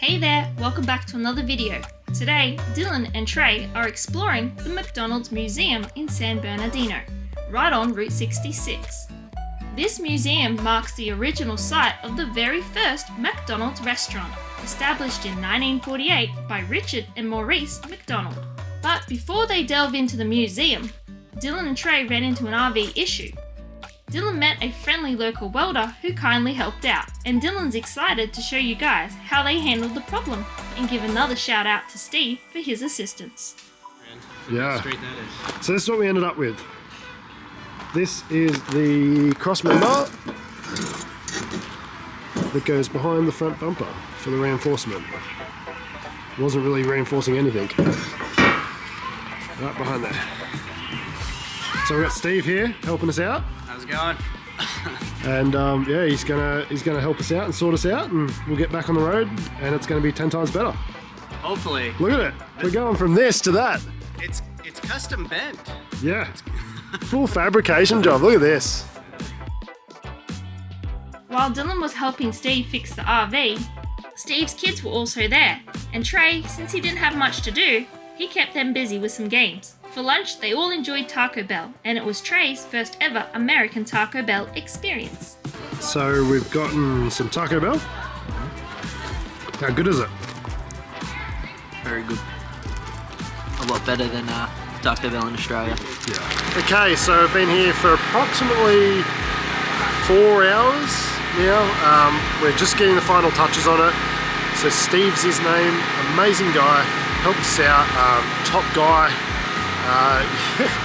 Hey there, welcome back to another video. Today, Dylan and Trae are exploring the McDonald's Museum in San Bernardino, right on Route 66. This museum marks the original site of the very first McDonald's restaurant, established in 1948 by Richard and Maurice McDonald. But before they delve into the museum, Dylan and Trae ran into an RV issue. Dylan met a friendly local welder who kindly helped out, and Dylan's excited to show you guys how they handled the problem and give another shout out to Steve for his assistance. Yeah, so this is what we ended up with. This is the cross member that goes behind the front bumper for the reinforcement. Wasn't really reinforcing anything. Right behind there. So we've got Steve here helping us out. How's it going? And yeah, he's gonna help us out and sort us out, and we'll get back on the road, and it's gonna be 10 times better. Hopefully. Look at it. We're going from this to that. It's custom bent. Yeah. Full fabrication job. Look at this. While Dylan was helping Steve fix the RV, Steve's kids were also there, and Trae, since he didn't have much to do, he kept them busy with some games. For lunch, they all enjoyed Taco Bell, and it was Trae's first ever American Taco Bell experience. So we've gotten some Taco Bell. How good is it? Very good. A lot better than Taco Bell in Australia. Yeah. Okay, so I've been here for approximately 4 hours now. We're just getting the final touches on it. So Steve's his name, amazing guy, helped us out, top guy.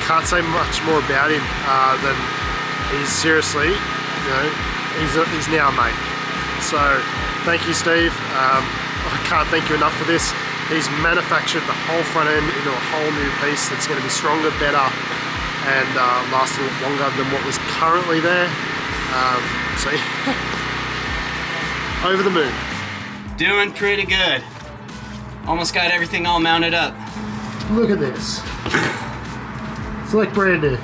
Can't say much more about him than he's seriously, he's now a mate. So thank you, Steve. I can't thank you enough for this. He's manufactured the whole front end into a whole new piece that's going to be stronger, better, and last a lot longer than what was currently there. So over the moon. Doing pretty good. Almost got everything all mounted up. Look at this. It's like brand new.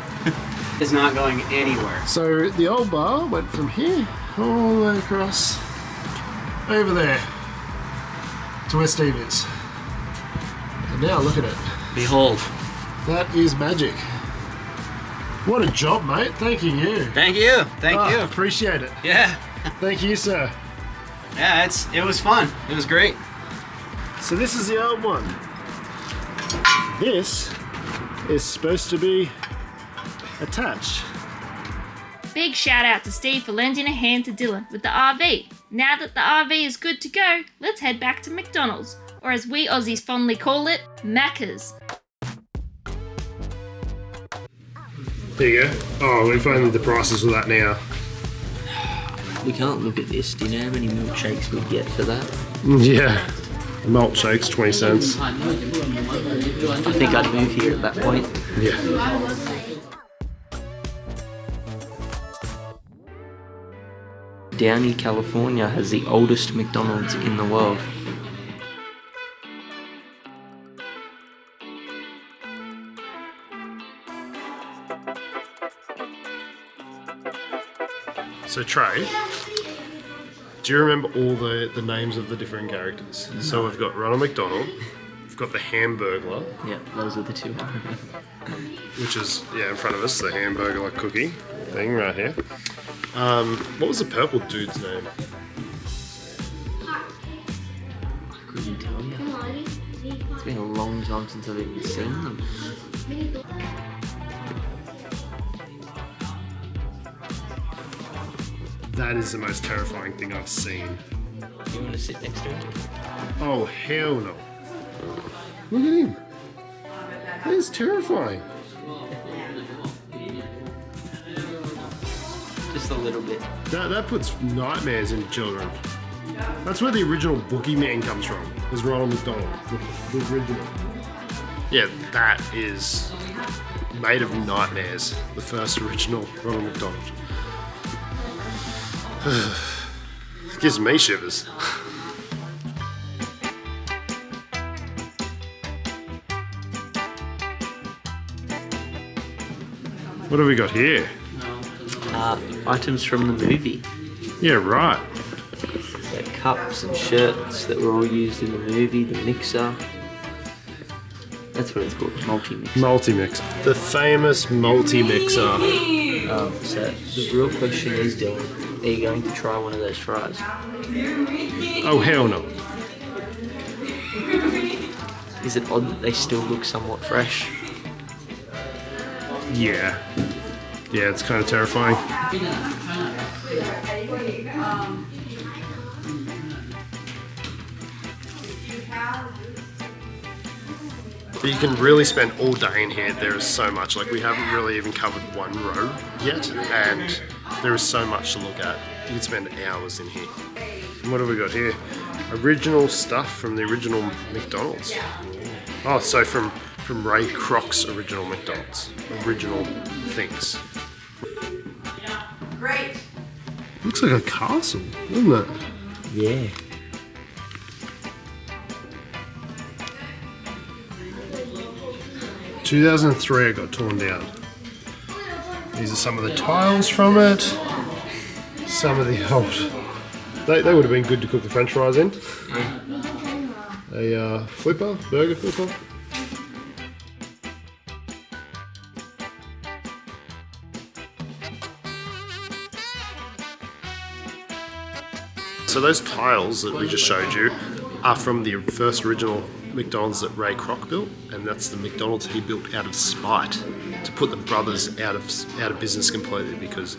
It's not going anywhere. So the old bar went from here all the way across over there to where Steve is. And now look at it. Behold. That is magic. What a job, mate. Thank you. Thank you. Thank you. Appreciate it. Yeah. Thank you, sir. Yeah, it was fun. It was great. So this is the old one. This is supposed to be attached. Big shout out to Steve for lending a hand to Dylan with the RV. Now that the RV is good to go, let's head back to McDonald's, or as we Aussies fondly call it, Macca's. There you go. Oh, we've only the prices for that now. We can't look at this. Do you know how many milkshakes we'd get for that? Yeah. Malt shakes, 20 cents. I think I'd move here at that point. Yeah. Downey, California has the oldest McDonald's in the world. So Trae, do you remember all the names of the different characters? No. So we've got Ronald McDonald, we've got the Hamburglar. Yeah, those are the two. Which is, in front of us, the Hamburglar cookie thing right here. What was the purple dude's name? I couldn't tell you. It's been a long time since I've even seen them. That is the most terrifying thing I've seen. You want to sit next to him? Oh, hell no. Look at him. That is terrifying. Just a little bit. That puts nightmares into children. That's where the original boogeyman comes from, is Ronald McDonald, the original. Yeah, that is made of nightmares, the first original Ronald McDonald. It gives me shivers. What have we got here? Items from the movie. Yeah, right. cups and shirts that were all used in the movie, the mixer. That's what it's called, multi-mixer. Multi-mix. The famous multi-mixer. So the real question is, Dylan, are you going to try one of those fries? Oh, hell no. Is it odd that they still look somewhat fresh? Yeah. Yeah, it's kind of terrifying. But you can really spend all day in here. There is so much. Like, we haven't really even covered one row yet, and there is so much to look at. You can spend hours in here. And what have we got here? Original stuff from the original McDonald's. Oh, so from Ray Kroc's original McDonald's. Original things. Great. Looks like a castle, doesn't it? Yeah. In 2003 it got torn down. These are some of the tiles from it. Some of the old... They would have been good to cook the french fries in. A flipper, burger flipper. So those tiles that we just showed you are from the first original McDonald's that Ray Kroc built, and that's the McDonald's he built out of spite to put the brothers out of business completely, because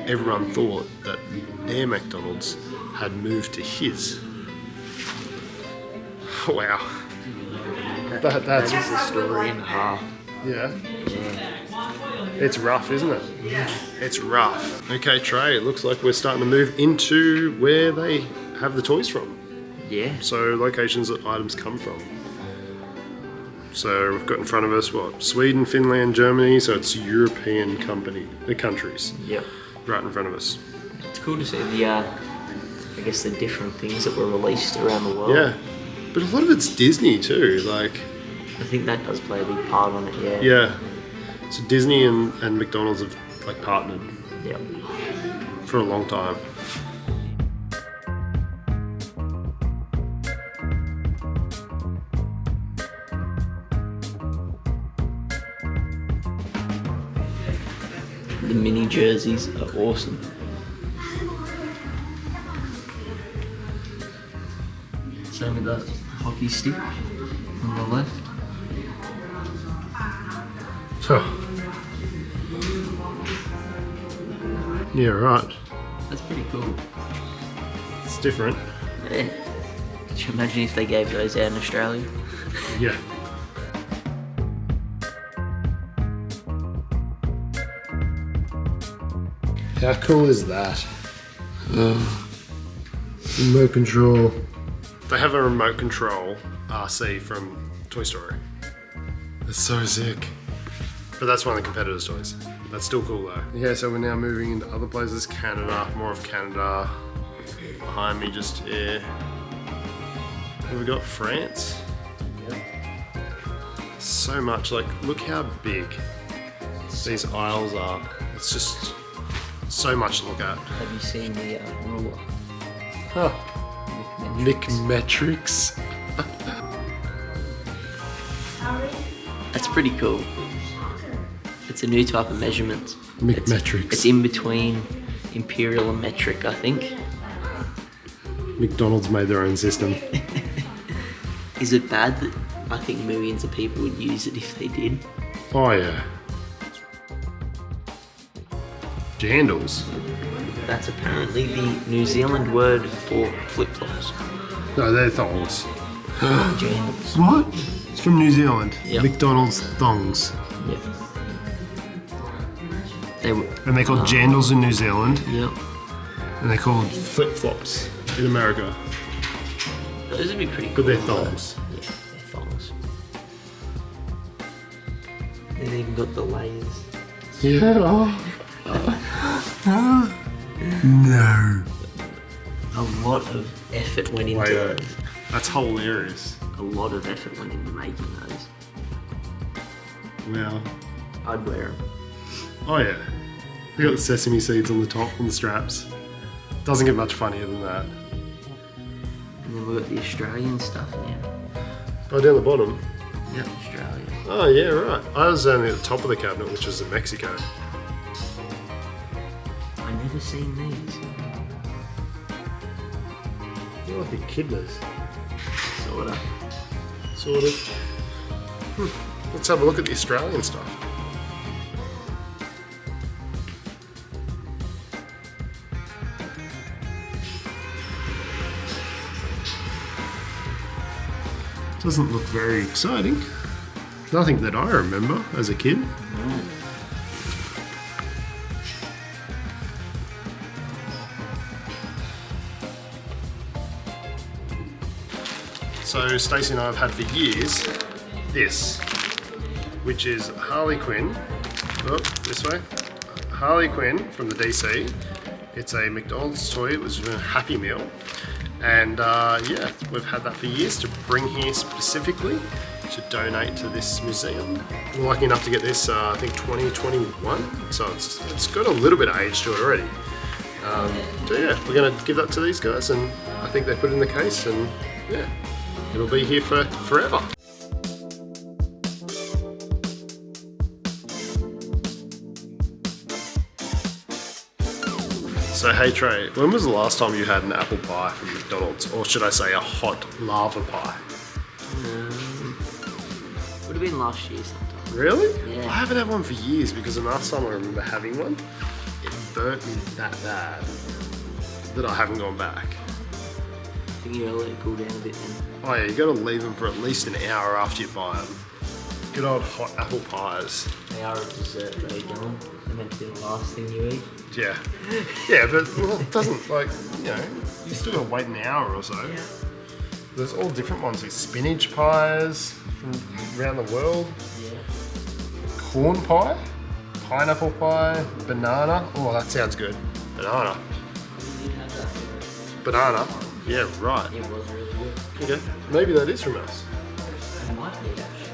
everyone thought that their McDonald's had moved to his. Wow. That's a story and a half. Yeah. It's rough, isn't it? It's rough. Okay, Trey, it looks like we're starting to move into where they have the toys from. Yeah. So locations that items come from. So we've got in front of us, what, Sweden, Finland, Germany, so it's European countries. Yep. Right in front of us. It's cool to see the, I guess the different things that were released around the world. Yeah. But a lot of it's Disney too, like... I think that does play a big part on it, yeah. Yeah. So Disney and McDonald's have like partnered. Yep. For a long time. The mini jerseys are awesome. Same with that hockey stick on the left. Huh. Yeah, right. That's pretty cool. It's different. Yeah. Could you imagine if they gave those out in Australia? Yeah. How cool is that? Remote control. They have a remote control RC from Toy Story. That's so sick. But that's one of the competitors' toys. That's still cool though. Okay, so we're now moving into other places. Canada, more of Canada. Behind me just here. What have we got? France? Yep. So much, like, look how big these aisles are. It's just so much to look at. Have you seen the ruler? Huh. Metrics. That's pretty cool. It's a new type of measurement. Metrics. It's in between imperial and metric, I think. McDonald's made their own system. Is it bad that I think millions of people would use it if they did? Oh yeah. Jandals. That's apparently the New Zealand word for flip-flops. No, they're thongs. Jandals. What? It's from New Zealand. Yep. McDonald's thongs. Yep. They were. And they're called jandals in New Zealand. Yep. And they're called flip-flops in America. Those would be pretty cool. But they're thongs. Yeah, they're thongs. They've even got the layers. Yeah. No. A lot of effort went into Wait. That's hilarious. A lot of effort went into making those. Wow. I'd wear them. Oh yeah. We got the sesame seeds on the top and the straps. Doesn't get much funnier than that. we've got the Australian stuff now. Oh, down the bottom. Yeah, Australia. Oh yeah, right. I was only at the top of the cabinet, which is in Mexico. I never seen these. They're like echidnas. Sorta. Sort of. Let's have a look at the Australian stuff. Doesn't look very exciting. Nothing that I remember as a kid. So Stacey and I have had for years this, which is Harley Quinn. Oh, this way. Harley Quinn from the DC. It's a McDonald's toy. It was a Happy Meal. And yeah, we've had that for years to bring here specifically to donate to this museum. We're lucky enough to get this, I think 2021. So it's got a little bit of age to it already. So yeah, we're gonna give that to these guys, and I think they put it in the case, and yeah, it'll be here for forever. So hey Trey, when was the last time you had an apple pie from McDonald's? Or should I say a hot lava pie? Would have been last year sometime. Really? Yeah. I haven't had one for years because the last time I remember having one, it burnt me that bad that I haven't gone back. I think you gotta let it cool down a bit then. Oh yeah, you gotta leave them for at least an hour after you buy them. Good old hot apple pies. They are a dessert though, Dylan. They're meant to be the last thing you eat. Yeah. Yeah, but well, it doesn't, like, you know, you still gotta wait an hour or so. Yeah. There's all different ones. There's spinach pies from around the world. Yeah. Corn pie, pineapple pie, banana. Oh, that sounds good. Banana. You had that. Banana. Yeah, right. It was really good. Okay. Maybe that is from us. It might be actually.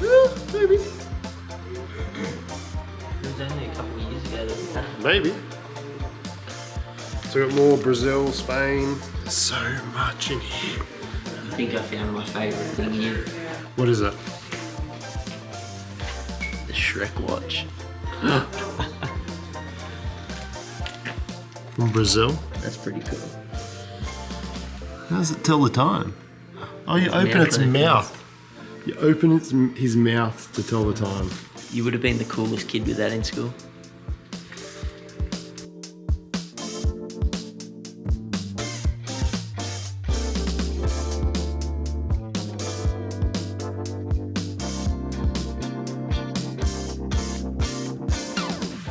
Yeah, maybe. It was only a couple of years ago that we had it. Maybe. So we got more Brazil, Spain. There's so much in here. I think I found my favourite thing here. What is it? The Shrek watch. From Brazil. That's pretty cool. How does it tell the time? Oh, you open mouth its opens. mouth. You open his mouth to tell the time. You would have been the coolest kid with that in school.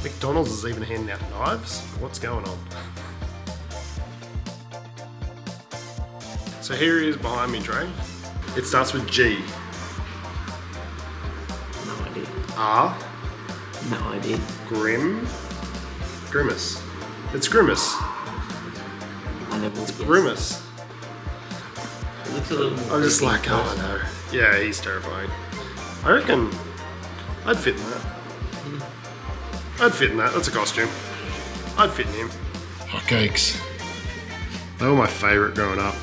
McDonald's is even handing out knives. What's going on? So here he is behind me, Trey. It starts with G. No idea. R. No idea. Grimace. It's Grimace. I never would have guessed. Grimace. It looks a little. I'm just creepy like, in oh person. no. Yeah, he's terrifying. I reckon I'd fit in that. I'd fit in that. That's a costume. I'd fit in him. Hotcakes. They were my favourite growing up.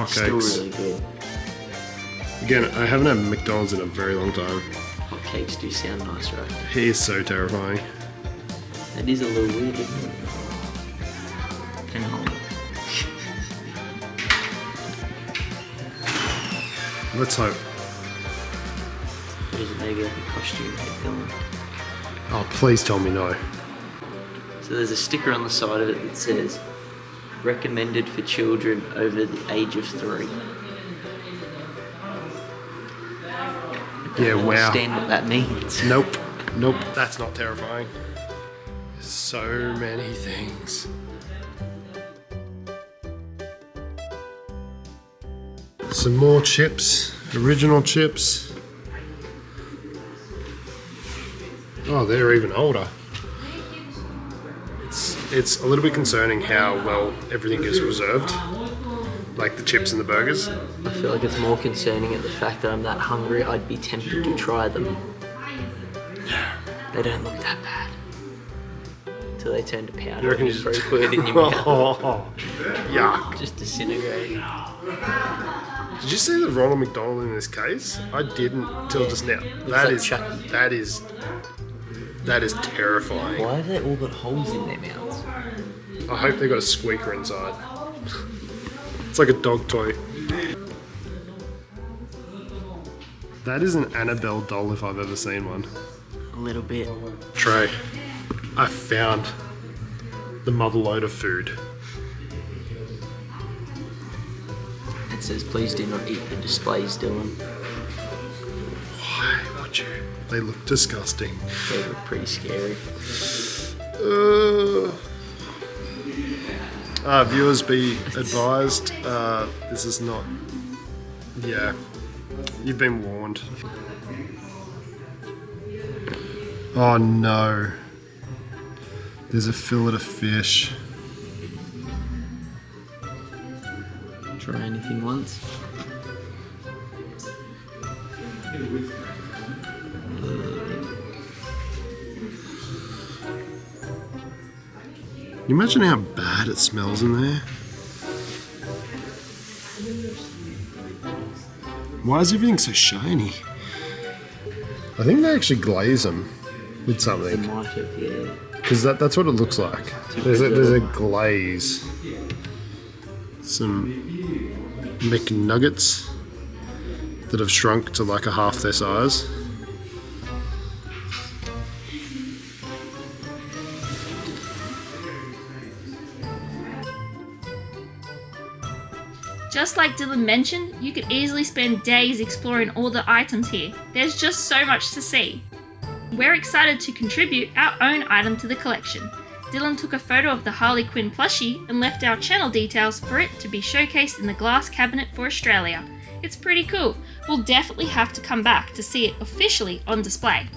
Still Hotcakes. really good. Again, I haven't had McDonald's in a very long time. Hotcakes do sound nice, right? He is so terrifying. That is a little weird, isn't it? And hold it. Let's hope. Or is it maybe like a costume film? Oh, please tell me no. So there's a sticker on the side of it that says, recommended for children over the age of 3. Yeah, I don't wow. understand what that means. Nope. Nope. That's not terrifying. There's so many things. Some more chips. Original chips. Oh, they're even older. It's a little bit concerning how well everything is preserved. Like the chips and the burgers. I feel like it's more concerning at the fact that I'm that hungry, I'd be tempted to try them. They don't look that bad. till they turn to powder. You reckon and you you just- put it in your mouth. Oh, yuck. Just disintegrate. Did you see the Ronald McDonald in this case? I didn't till just now. like Chucky. That is terrifying. Why have they all got holes in their mouths? I hope they got a squeaker inside. It's like a dog toy. That is an Annabelle doll if I've ever seen one. A little bit. Trey, I found the mother load of food. It says, please do not eat the displays, Dylan. Why would you? They look disgusting. They look pretty scary. Viewers be advised, this is not... Yeah, you've been warned. Oh no. There's a fillet of fish. Try anything once. Can you imagine how bad it smells in there? Why is everything so shiny? I think they actually glaze them with They something. might have, yeah. Because that's what it looks like. There's a glaze. Some McNuggets that have shrunk to like a half their size. Just like Dylan mentioned, you could easily spend days exploring all the items here. There's just so much to see. We're excited to contribute our own item to the collection. Dylan took a photo of the Harley Quinn plushie and left our channel details for it to be showcased in the glass cabinet for Australia. It's pretty cool. We'll definitely have to come back to see it officially on display.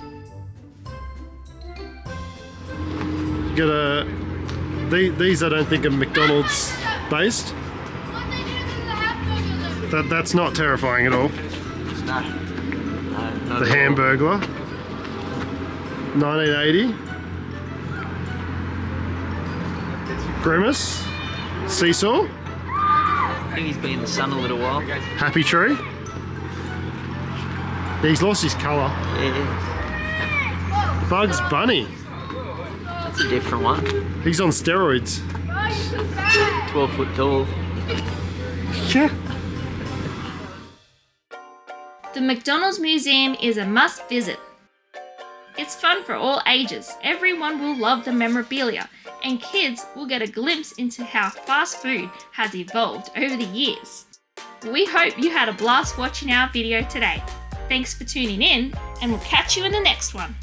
These I don't think are McDonald's based. That's not terrifying at all. No. No, The Hamburglar. 1980. Grimace. Seesaw. I think he's been in the sun a little while. Happy Tree. He's lost his colour. Yeah, Bugs Bunny. that's a different one. He's on steroids. 12 foot tall. Yeah. The McDonald's Museum is a must visit. It's fun for all ages. Everyone will love the memorabilia, and kids will get a glimpse into how fast food has evolved over the years. We hope you had a blast watching our video today. Thanks for tuning in, and we'll catch you in the next one.